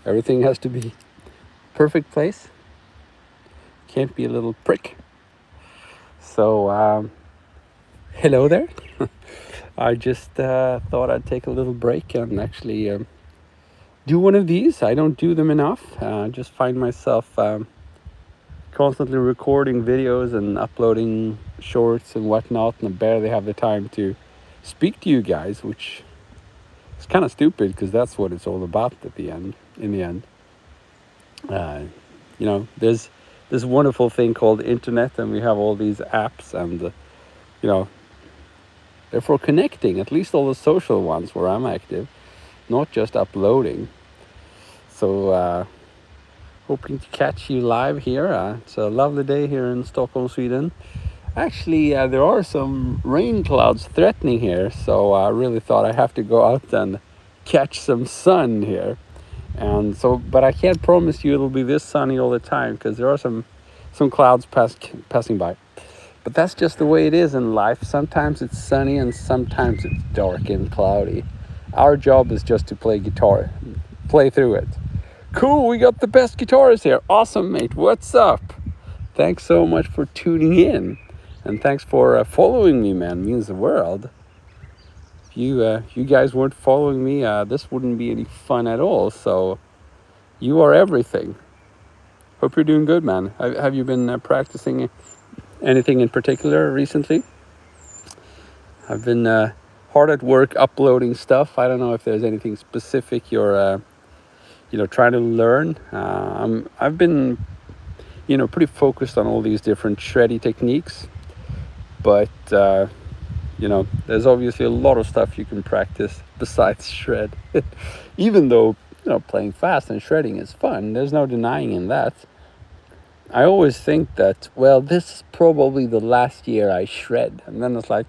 Everything has to be perfect place. Can't be a little prick. So, hello there. I just thought I'd take a little break and actually do one of these. I don't do them enough. Just find myself constantly recording videos and uploading shorts and whatnot, and I barely have the time to speak to you guys, which is kind of stupid because that's what it's all about at the end. In the end, there's this wonderful thing called internet, and we have all these apps, and you know, they're for connecting. At least all the social ones where I'm active, not just uploading. So hoping to catch you live here. It's a lovely day here in Stockholm, Sweden. Actually, there are some rain clouds threatening here, so I really thought I have to go out and catch some sun here. And so, but I can't promise you it'll be this sunny all the time because there are some clouds passing by. But that's just the way it is in life. Sometimes it's sunny and sometimes it's dark and cloudy. Our job is just to play guitar, play through it. Cool, we got the best guitarist here. Awesome, mate. What's up? Thanks so much for tuning in. And thanks for following me, man. It means the world. If you guys weren't following me, this wouldn't be any fun at all. So you are everything. Hope you're doing good, man. Have you been practicing anything in particular recently? I've been hard at work uploading stuff. I don't know if there's anything specific you're trying to learn. I've been pretty focused on all these different shreddy techniques, but there's obviously a lot of stuff you can practice besides shred. Even though playing fast and shredding is fun, there's no denying in that. I always think that, well, this is probably the last year I shred, and then it's like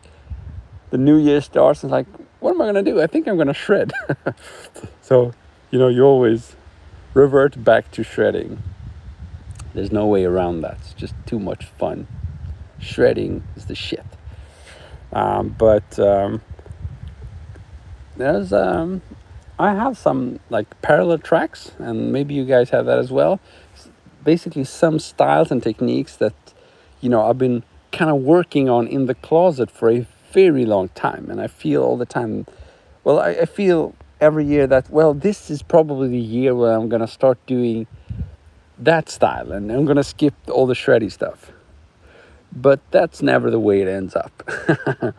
the new year starts and it's like, what am I gonna do? I think I'm gonna shred. So you always revert back to shredding. There's no way around that. It's just too much fun. Shredding is the shit. But there's I have some like parallel tracks, and maybe you guys have that as well. Basically, some styles and techniques that I've been kind of working on in the closet for a very long time, and I feel all the time. Well, I feel every year that, well, this is probably the year where I'm gonna start doing that style, and I'm gonna skip all the shreddy stuff. But that's never the way it ends up. But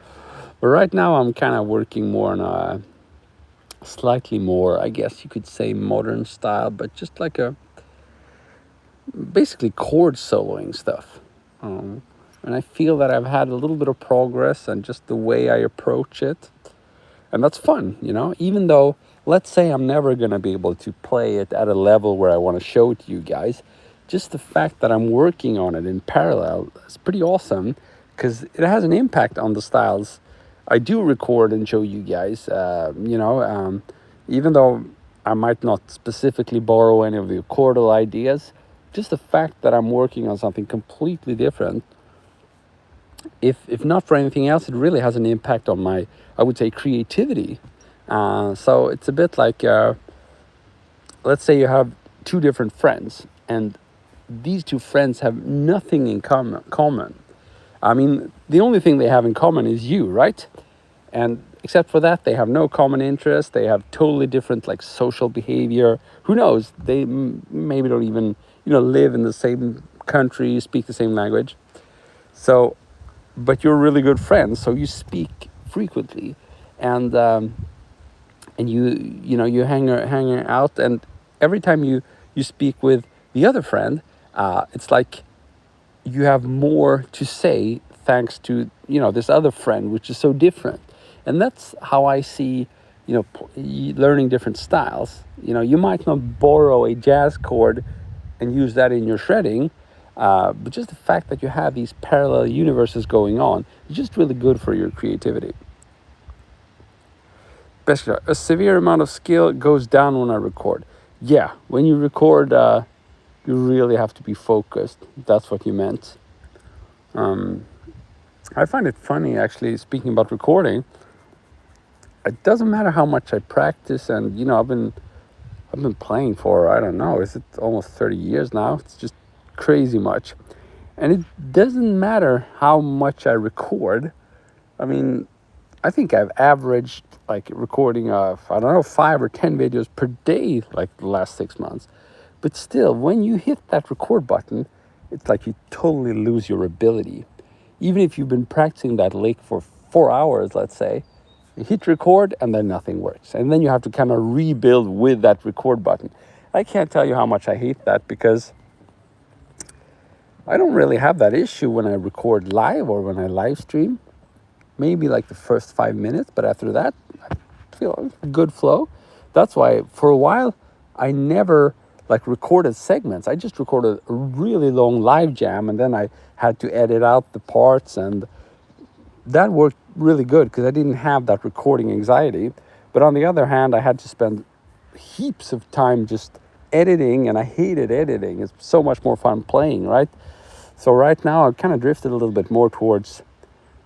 right now I'm kind of working more on a slightly more, I guess you could say, modern style, but just like a basically chord soloing stuff. And I feel that I've had a little bit of progress and just the way I approach it. And that's fun, even though, let's say I'm never going to be able to play it at a level where I want to show it to you guys. Just the fact that I'm working on it in parallel is pretty awesome because it has an impact on the styles I do record and show you guys. Even though I might not specifically borrow any of the chordal ideas, just the fact that I'm working on something completely different, if not for anything else, it really has an impact on my, I would say, creativity. So it's a bit like, let's say you have two different friends, and these two friends have nothing in common. I mean, the only thing they have in common is you, right? And except for that, they have no common interest. They have totally different, like, social behavior. Who knows? They maybe don't even, live in the same country, speak the same language. So, but you're really good friends, so you speak frequently, and you hang out, and every time you speak with the other friend, it's like you have more to say thanks to this other friend, which is so different. And that's how I see learning different styles. You might not borrow a jazz chord and use that in your shredding, but just the fact that you have these parallel universes going on is just really good for your creativity. Basically, a severe amount of skill goes down when I record. Yeah, when you record, you really have to be focused. That's what you meant. I find it funny, actually, speaking about recording. It doesn't matter how much I practice, and I've been I've been playing for, I don't know, is it almost 30 years now? It's just crazy much. And it doesn't matter how much I record. I mean, I think I've averaged like recording of, I don't know, 5 or 10 videos per day, like the last 6 months. But still, when you hit that record button, it's like you totally lose your ability. Even if you've been practicing that lick for 4 hours, let's say, you hit record and then nothing works. And then you have to kind of rebuild with that record button. I can't tell you how much I hate that, because I don't really have that issue when I record live or when I live stream. Maybe like the first 5 minutes, but after that, I feel a good flow. That's why for a while, I never like recorded segments. I just recorded a really long live jam, and then I had to edit out the parts, and that worked really good because I didn't have that recording anxiety. But on the other hand, I had to spend heaps of time just editing, and I hated editing. It's so much more fun playing, right? So right now I've kind of drifted a little bit more towards,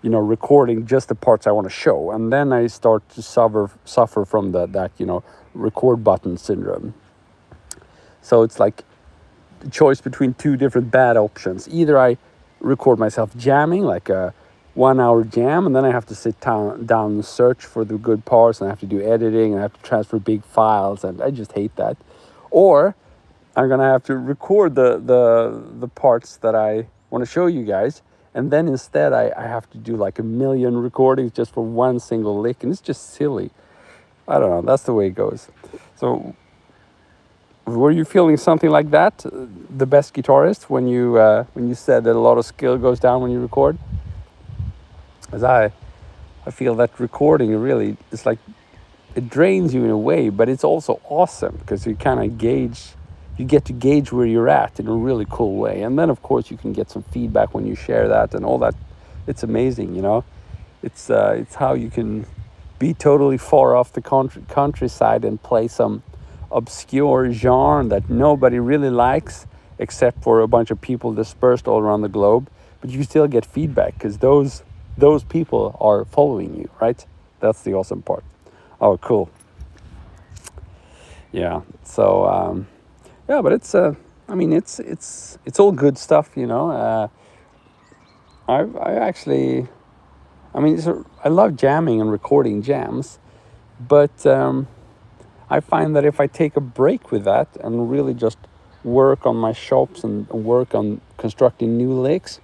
recording just the parts I want to show, and then I start to suffer from that record button syndrome. So it's like the choice between two different bad options. Either I record myself jamming, like a 1 hour jam, and then I have to sit down and search for the good parts, and I have to do editing, and I have to transfer big files, and I just hate that. Or I'm gonna have to record the parts that I want to show you guys, and then instead I have to do like a million recordings just for one single lick, and it's just silly. I don't know, that's the way it goes. So were you feeling something like that, the best guitarist, when you said that a lot of skill goes down when you record? As I feel that recording really, it's like, it drains you in a way, but it's also awesome because you kind of you get to gauge where you're at in a really cool way. And then of course you can get some feedback when you share that and all that. It's amazing, It's how you can be totally far off the countryside and play some obscure genre that nobody really likes except for a bunch of people dispersed all around the globe, but you still get feedback because those people are following you, right? That's the awesome part. Oh, cool. Yeah. So yeah, but it's it's all good stuff, I actually, I love jamming and recording jams, but I find that if I take a break with that and really just work on my chops and work on constructing new licks,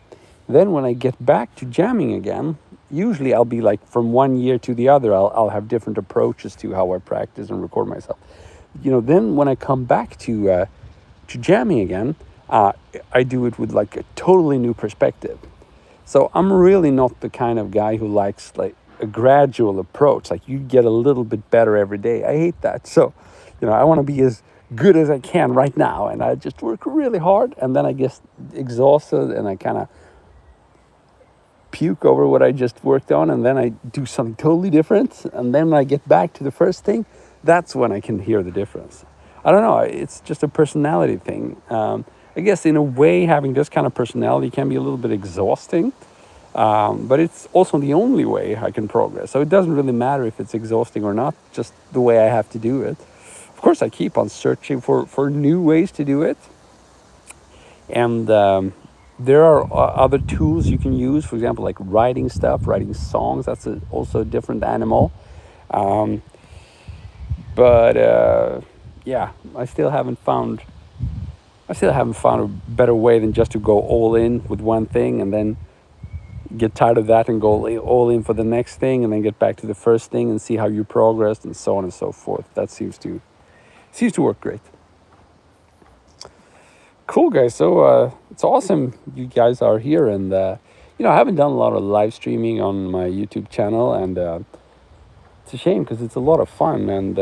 then when I get back to jamming again, usually I'll be like, from 1 year to the other, I'll have different approaches to how I practice and record myself. Then when I come back to jamming again, I do it with like a totally new perspective. So I'm really not the kind of guy who likes like a gradual approach, like you get a little bit better every day. I hate that. So, I want to be as good as I can right now, and I just work really hard, and then I get exhausted and I kind of puke over what I just worked on, and then I do something totally different, and then when I get back to the first thing, that's when I can hear the difference. I don't know, it's just a personality thing. I guess in a way having this kind of personality can be a little bit exhausting, but it's also the only way I can progress. So it doesn't really matter if it's exhausting or not, just the way I have to do it. Of course, I keep on searching for new ways to do it. And there are other tools you can use, for example, like writing songs. That's also a different animal. But yeah, I still haven't found a better way than just to go all in with one thing and then get tired of that and go all in for the next thing and then get back to the first thing and see how you progressed and so on and so forth. That seems to work great. Cool, guys. So it's awesome you guys are here, and I haven't done a lot of live streaming on my YouTube channel, and it's a shame because it's a lot of fun, and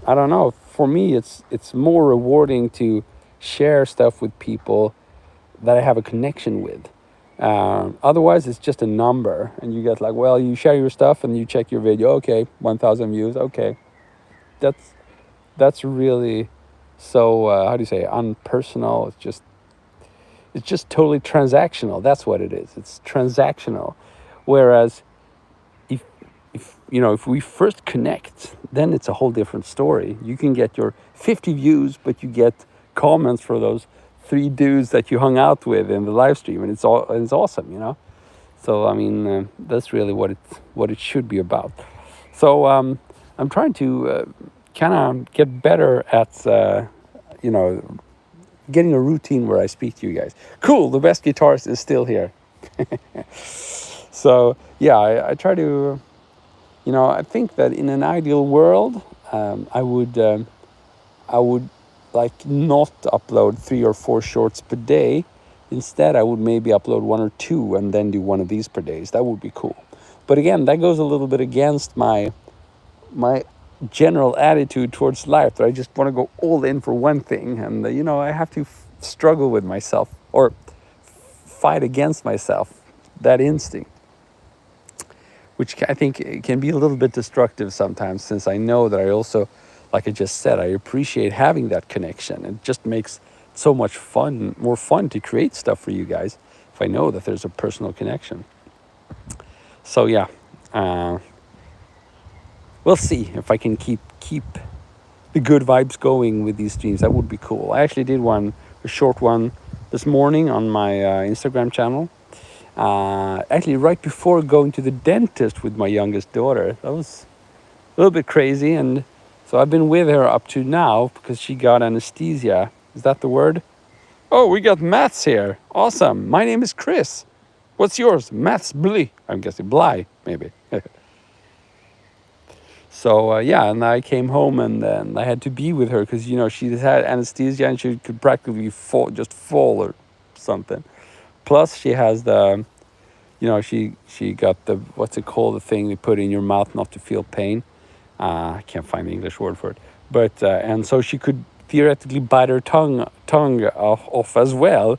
I don't know, for me it's more rewarding to share stuff with people that I have a connection with. Otherwise it's just a number, and you get like, well, you share your stuff and you check your video, okay, 1,000 views, okay, that's really so how do you say, unpersonal. It's just totally transactional. That's what it is. It's transactional. Whereas if if we first connect, then it's a whole different story. You can get your 50 views, but you get comments for those 3 dudes that you hung out with in the live stream, and it's awesome. So I mean, that's really what it should be about. So I'm trying to kind of get better at getting a routine where I speak to you guys. Cool, the best guitarist is still here. So yeah, I try to. I think that in an ideal world, I would like not upload 3 or 4 shorts per day. Instead, I would maybe upload 1 or 2 and then do one of these per day. That would be cool. But again, that goes a little bit against my general attitude towards life, that I just want to go all in for one thing, and I have to struggle with myself or fight against myself, that instinct, which I think can be a little bit destructive sometimes, since I know that I also, like I just said, I appreciate having that connection. It just makes so much more fun to create stuff for you guys if I know that there's a personal connection. So yeah, we'll see if I can keep the good vibes going with these streams. That would be cool. I actually did a short one this morning on my Instagram channel. Actually, right before going to the dentist with my youngest daughter. That was a little bit crazy, and so I've been with her up to now because she got anesthesia. Is that the word? Oh, we got Mats here. Awesome. My name is Chris. What's yours? Mats Bly. I'm guessing Bly, maybe. So yeah, and I came home and then I had to be with her because she had anesthesia and she could practically fall or something. Plus she has the, she got the, what's it called, the thing they put in your mouth not to feel pain. I can't find the English word for it. But and so she could theoretically bite her tongue off as well,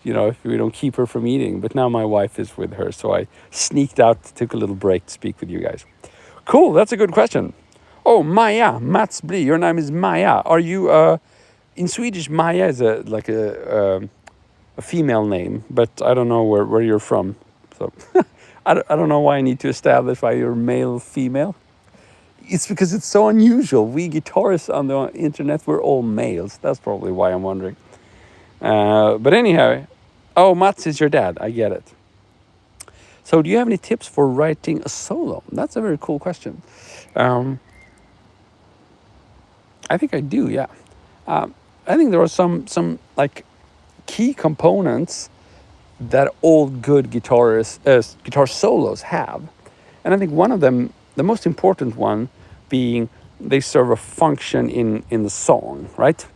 if we don't keep her from eating. But now my wife is with her, so I sneaked out, took a little break to speak with you guys. Cool, that's a good question. Oh, Maja, Mats Bly, your name is Maja. Are you, in Swedish, Maja is a female name, but I don't know where you're from. So I don't know why I need to establish why you're male, female. It's because it's so unusual. We guitarists on the internet, we're all males. That's probably why I'm wondering. But anyhow, oh, Mats is your dad. I get it. So do you have any tips for writing a solo? That's a very cool question. I think I do, yeah. I think there are some like key components that all good guitar solos have. And I think one of them, the most important one, being they serve a function in the song, right?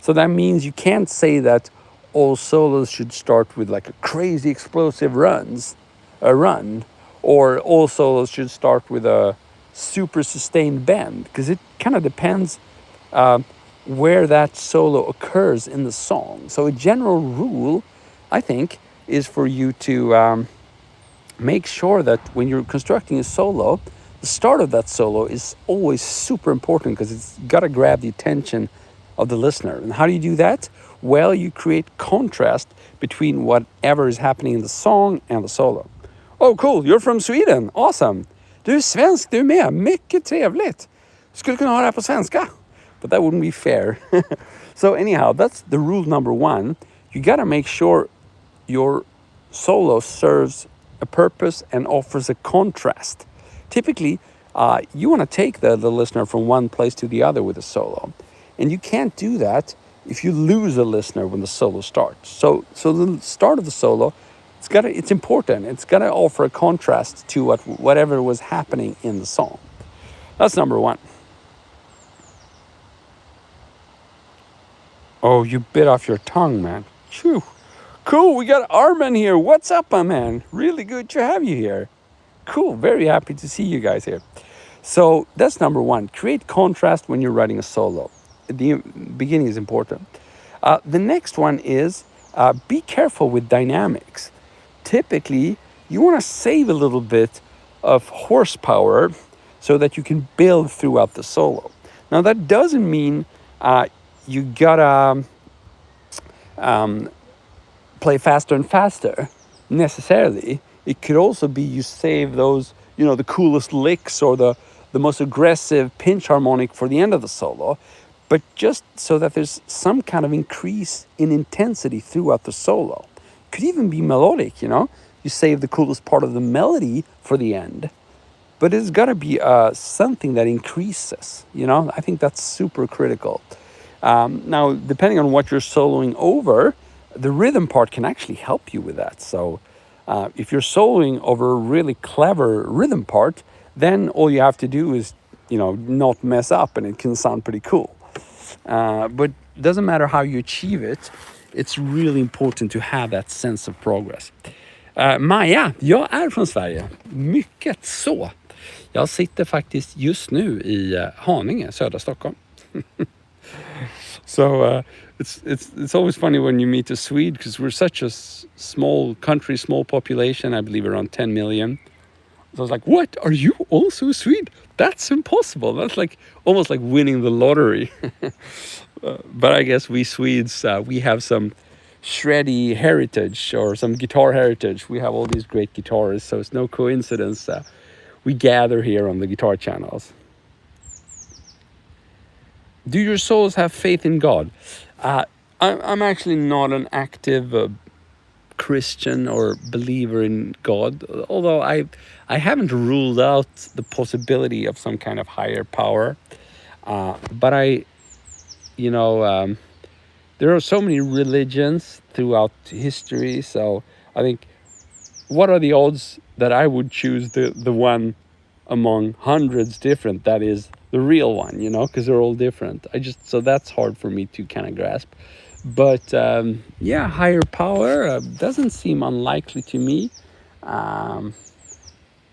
So that means you can't say that all solos should start with like a crazy explosive run, or all solos should start with a super sustained bend, because it kind of depends where that solo occurs in the song. So a general rule, I think, is for you to make sure that when you're constructing a solo, the start of that solo is always super important, because it's got to grab the attention of the listener. And how do you do that? Well, you create contrast between whatever is happening in the song and the solo. Oh, cool, you're from Sweden. Awesome. Du är svensk du med. Mycket trevligt. Skulle kunna ha det här på svenska. But that wouldn't be fair. So anyhow, that's the rule number 1. You got to make sure your solo serves a purpose and offers a contrast. Typically, you want to take the listener from one place to the other with a solo. And you can't do that if you lose a listener when the solo starts. So the start of the solo, it's important. It's got to offer a contrast to whatever was happening in the song. That's number 1. Oh, you bit off your tongue, man. Phew. Cool, we got Armin here. What's up, my man? Really good to have you here. Cool, very happy to see you guys here. So that's number 1. Create contrast when you're writing a solo. The beginning is important. The next one is be careful with dynamics. Typically, you want to save a little bit of horsepower so that you can build throughout the solo. Now, that doesn't mean you gotta play faster and faster necessarily. It could also be you save those the coolest licks or the most aggressive pinch harmonic for the end of the solo, but just so that there's some kind of increase in intensity throughout the solo. Could even be melodic, You save the coolest part of the melody for the end, but it's got to be something that increases, I think that's super critical. Now, depending on what you're soloing over, the rhythm part can actually help you with that. So if you're soloing over a really clever rhythm part, then all you have to do is, not mess up, and it can sound pretty cool. But it doesn't matter how you achieve it. It's really important to have that sense of progress. Maja, jag är från Sverige. Mycket så. Jag sitter faktiskt just nu i Haninge, södra Stockholm. So it's always funny when you meet a Swede, because we're such a small country, small population, I believe around 10 million. So I was like, what? Are you also a Swede? That's impossible. That's like almost like winning the lottery. But I guess we Swedes, we have some shreddy heritage or some guitar heritage. We have all these great guitarists, so it's no coincidence we gather here on the guitar channels. Do your souls have faith in God? I'm actually not an active Christian or believer in God, although I haven't ruled out the possibility of some kind of higher power. But there are so many religions throughout history, so I think, what are the odds that I would choose the one among hundreds different that is the real one, because they're all different. So that's hard for me to kind of grasp. But higher power doesn't seem unlikely to me.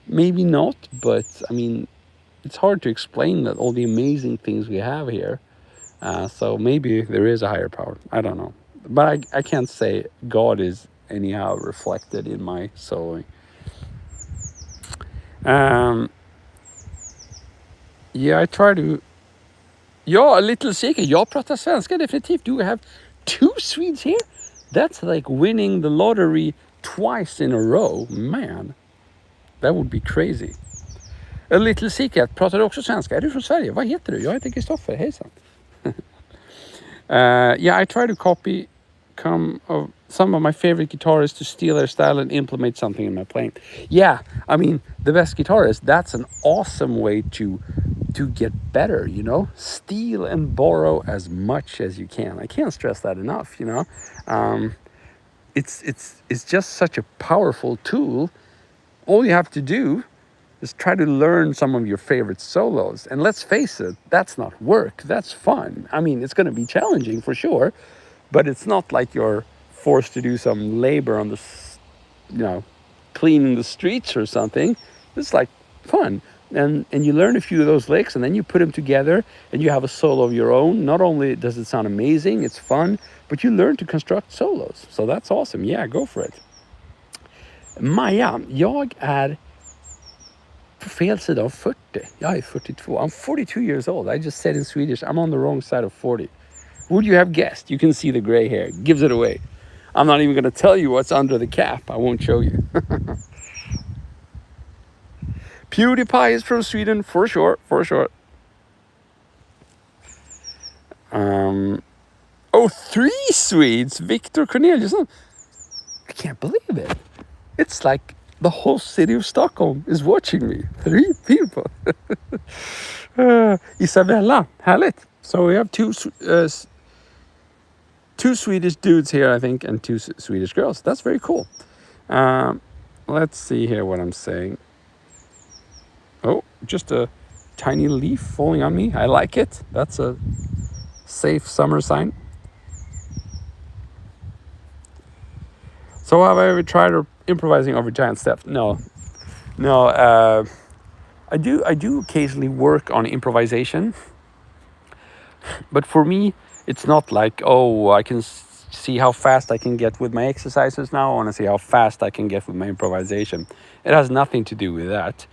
Maybe not, but I mean, it's hard to explain that all the amazing things we have here. So maybe there is a higher power. I don't know. But I can't say God is anyhow reflected in my soloing. I try to... Ja, Little Secret. Jag pratar svenska definitivt. Do we have 2 Swedes here? That's like winning the lottery twice in a row. Man, that would be crazy. A Little Secret. Pratar du också svenska? Är du från Sverige? Vad heter du? Jag heter Kristoffer. Hejsan. I try to copy some of my favorite guitarists to steal their style and implement something in my playing. Yeah, I mean, the best guitarist, that's an awesome way to get better, Steal and borrow as much as you can. I can't stress that enough, It's just such a powerful tool. All you have to do is try to learn some of your favorite solos. And let's face it, that's not work, that's fun. I mean, it's going to be challenging for sure, but it's not like you're forced to do some labor on cleaning the streets or something. It's like fun. And you learn a few of those licks, and then you put them together, and you have a solo of your own. Not only does it sound amazing, it's fun, but you learn to construct solos. So that's awesome. Yeah, go for it. Maja, jag är på fel sida av 40. Jag är 42. I'm 42 years old. I just said in Swedish, I'm on the wrong side of 40. Would you have guessed? You can see the gray hair. Gives it away. I'm not even going to tell you what's under the cap. I won't show you. PewDiePie is from Sweden, for sure. 3 Swedes. Victor Corneliusson. I can't believe it. It's like the whole city of Stockholm is watching me. 3 people. Isabella, härligt. So we have 2 Swedish dudes here, I think, and 2 Swedish girls. That's very cool. Let's see here what I'm saying. Oh, just a tiny leaf falling on me. I like it. That's a safe summer sign. So have I ever tried improvising over giant steps? No. I do occasionally work on improvisation, but for me, it's not like, I can see how fast I can get with my exercises now. I want to see how fast I can get with my improvisation. It has nothing to do with that.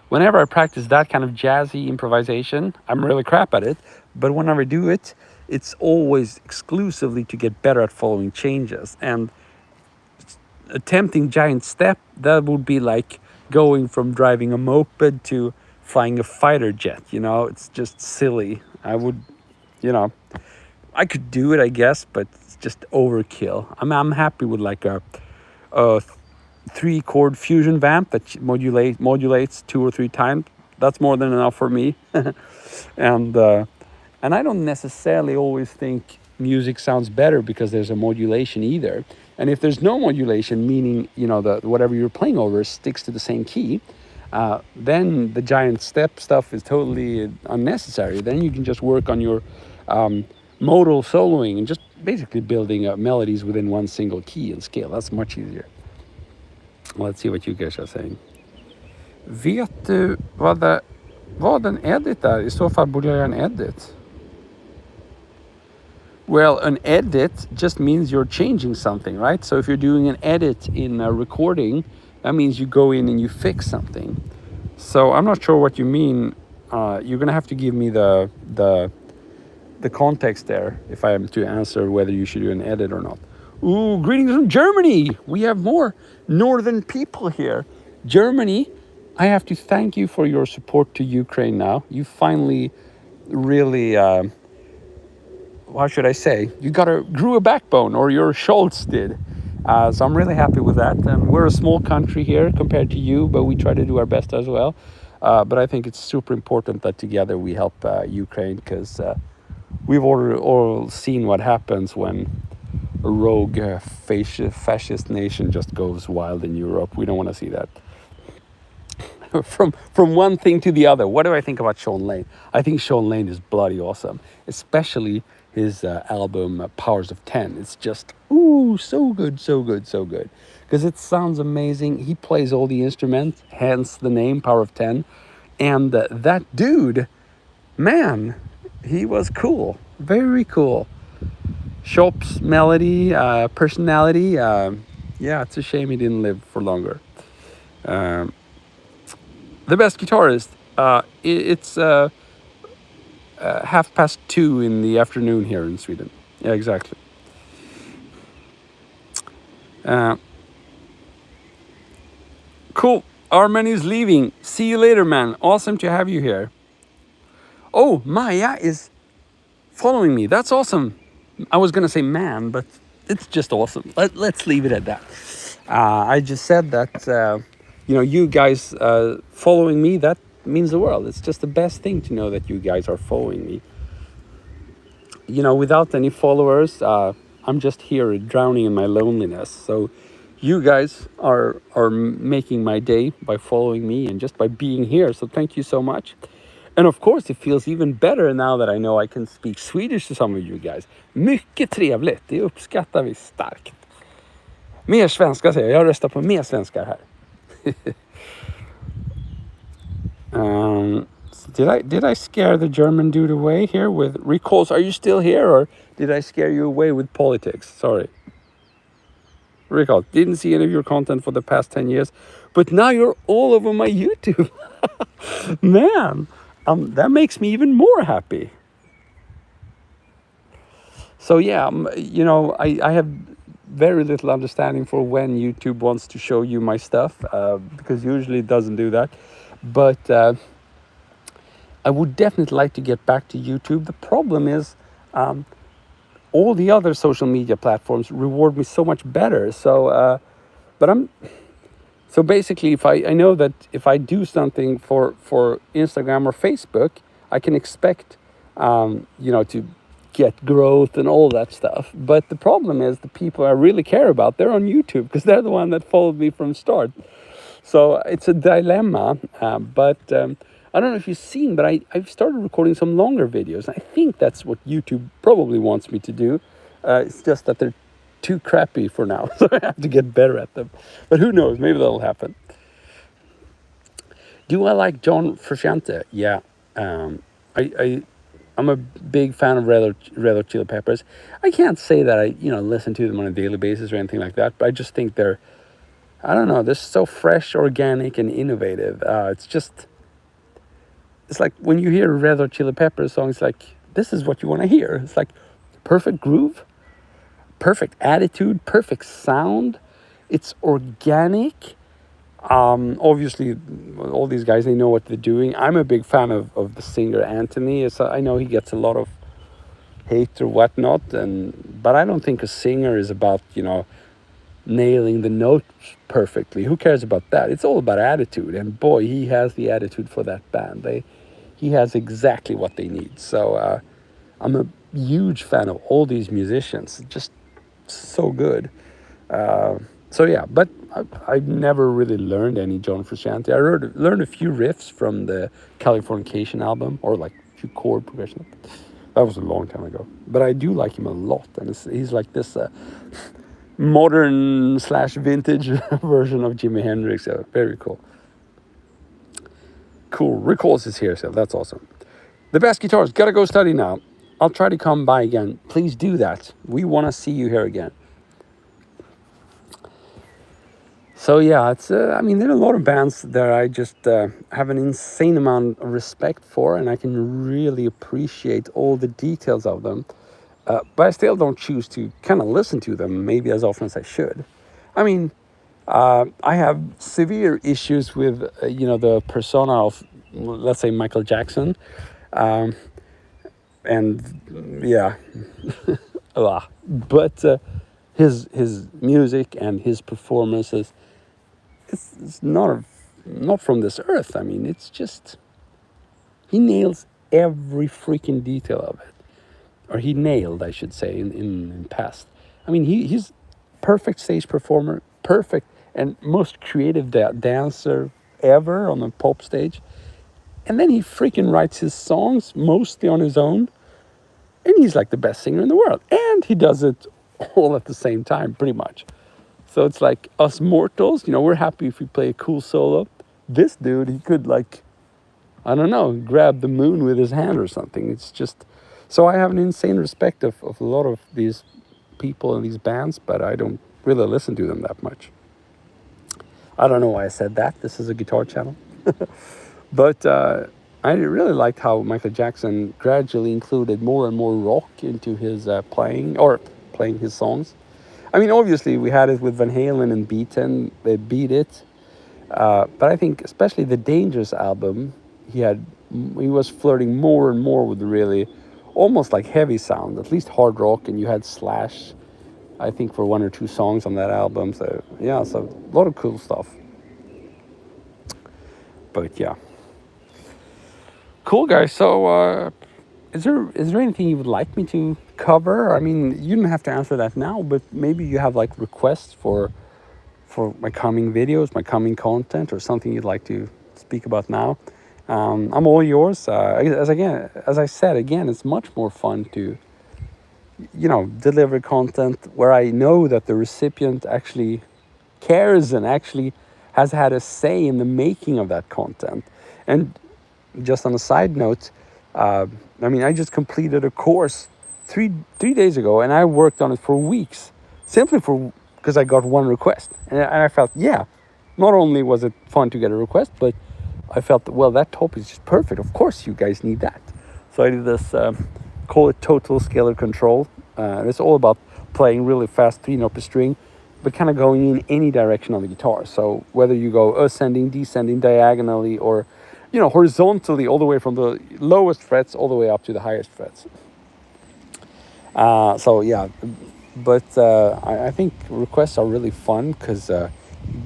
Whenever I practice that kind of jazzy improvisation, I'm really crap at it. But whenever I do it, it's always exclusively to get better at following changes. And attempting giant step, that would be like going from driving a moped to flying a fighter jet. It's just silly. You know, I could do it, I guess, but it's just overkill. I'm happy with like a 3-chord fusion vamp that modulates 2 or 3 times. That's more than enough for me. and and I don't necessarily always think music sounds better because there's a modulation either. And if there's no modulation, meaning the whatever you're playing over sticks to the same key, then the giant step stuff is totally unnecessary. Then you can just work on your modal soloing and just basically building melodies within one single key and scale. That's much easier. Let's see what you guys are saying. Vet du vad en edit är? I så fall borde jag göra en edit. Well, an edit just means you're changing something, right? So if you're doing an edit in a recording, that means you go in and you fix something. So I'm not sure what you mean. You're gonna have to give me the context there if I am to answer whether you should do an edit or not. Ooh, greetings from Germany. We have more northern people here. Germany, I have to thank you for your support to Ukraine now. You finally really, how should I say? You grew a backbone, or your Scholz did. So I'm really happy with that. And we're a small country here compared to you, but we try to do our best as well. But I think it's super important that together we help Ukraine, because we've all seen what happens when a rogue fascist nation just goes wild in Europe. We don't want to see that. From one thing to the other, what do I think about Sean Lane? I think Sean Lane is bloody awesome, especially his album Powers of 10. It's just, ooh, so good, so good, so good. Because it sounds amazing. He plays all the instruments, hence the name Power of 10. And that dude, man, he was cool. Very cool. Chop's melody, personality. Yeah, it's a shame he didn't live for longer. The best guitarist. It's 2:30 in the afternoon here in Sweden. Yeah, exactly. Cool. Armin is leaving. See you later, man. Awesome to have you here. Oh, Maya is following me. That's awesome. I was gonna say man, but it's just awesome. Let's leave it at that. I just said that you guys following me, that means the world. It's just the best thing to know that you guys are following me. Without any followers, I'm just here drowning in my loneliness. So you guys are making my day by following me and just by being here. So thank you so much. And of course, it feels even better now that I know I can speak Swedish to some of you guys. Mycket trevligt, det uppskattar vi starkt. Mer svenska säger jag röstar på mer svenskar här. Did I scare the German dude away here with recalls? Are you still here, or did I scare you away with politics? Sorry. Recall, didn't see any of your content for the past 10 years, but now you're all over my YouTube. Man, that makes me even more happy. So yeah, I have very little understanding for when YouTube wants to show you my stuff, because usually it doesn't do that. But I would definitely like to get back to YouTube. The problem is all the other social media platforms reward me so much better. So, so basically, if I know that if I do something for Instagram or Facebook, I can expect, to get growth and all that stuff. But the problem is the people I really care about, they're on YouTube because they're the one that followed me from start. So it's a dilemma, but I don't know if you've seen, but I've started recording some longer videos. I think that's what YouTube probably wants me to do. It's just that they're too crappy for now, so I have to get better at them. But who knows, maybe that'll happen. Do I like John Frusciante? Yeah, I'm a big fan of Red Hot Chili Peppers. I can't say that I listen to them on a daily basis or anything like that, but I just think they're so fresh, organic, and innovative. It's like when you hear a Red Hot Chili Peppers song, it's like, this is what you want to hear. It's like perfect groove, perfect attitude, perfect sound. It's organic. Obviously, all these guys, they know what they're doing. I'm a big fan of the singer Anthony. So I know he gets a lot of hate or whatnot, but I don't think a singer is about, nailing the notes perfectly. Who cares about that? It's all about attitude, and boy, he has the attitude for that band. He has exactly what they need. So I'm a huge fan of all these musicians. Just so good. So yeah, but I've never really learned any John Frusciante. I learned a few riffs from the Californication album, or like a few chord progressions. That was a long time ago. But I do like him a lot, and he's like this modern / vintage version of Jimi Hendrix. Very cool. Cool. Rick Holz is here, so that's awesome. The Best Guitars, gotta go study now. I'll try to come by again. Please do that. We want to see you here again. So yeah, it's there are a lot of bands that I just have an insane amount of respect for, and I can really appreciate all the details of them. But I still don't choose to kind of listen to them maybe as often as I should. I have severe issues with the persona of, let's say, Michael Jackson, and yeah, but his music and his performances, it's not from this earth. It's just, he nails every freaking detail of it, or he nailed, I should say, in past. He's perfect stage performer, perfect and most creative dancer ever on a pop stage. And then he freaking writes his songs mostly on his own, and he's like the best singer in the world, and he does it all at the same time, pretty much. So it's like us mortals, we're happy if we play a cool solo. This dude, he could, like, I don't know, grab the moon with his hand or something. It's just, so I have an insane respect of a lot of these people and these bands, but I don't really listen to them that much. I don't know why I said that. This is a guitar channel. But I really liked how Michael Jackson gradually included more and more rock into his playing his songs. Obviously we had it with Van Halen and Beat It. But I think especially the Dangerous album, he was flirting more and more with the really almost like heavy sound, at least hard rock, and you had Slash, I think, for one or two songs on that album. So yeah, so a lot of cool stuff. But yeah. Cool, guys. So is there anything you would like me to cover? You don't have to answer that now, but maybe you have like requests for my coming videos, my coming content, or something you'd like to speak about now. I'm all yours. As I said again, it's much more fun to deliver content where I know that the recipient actually cares and actually has had a say in the making of that content. And just on a side note, I just completed a course three days ago, and I worked on it for weeks, simply because I got one request, and I felt, yeah, not only was it fun to get a request, but I felt, well, that topic is just perfect. Of course, you guys need that. So I did this, call it Total Scalar Control. It's all about playing really fast 3-note string, but kind of going in any direction on the guitar. So whether you go ascending, descending, diagonally, or horizontally, all the way from the lowest frets all the way up to the highest frets. So yeah, but I think requests are really fun because it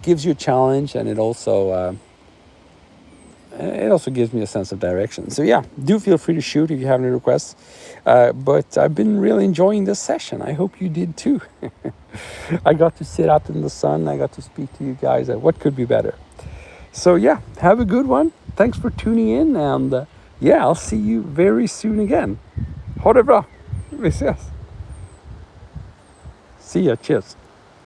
gives you a challenge, and it also gives me a sense of direction. So yeah, do feel free to shoot if you have any requests. But I've been really enjoying this session. I hope you did too. I got to sit out in the sun. I got to speak to you guys. What could be better? So yeah, have a good one. Thanks for tuning in, and yeah, I'll see you very soon again. Ha det bra. Vi ses. See ya. Cheers.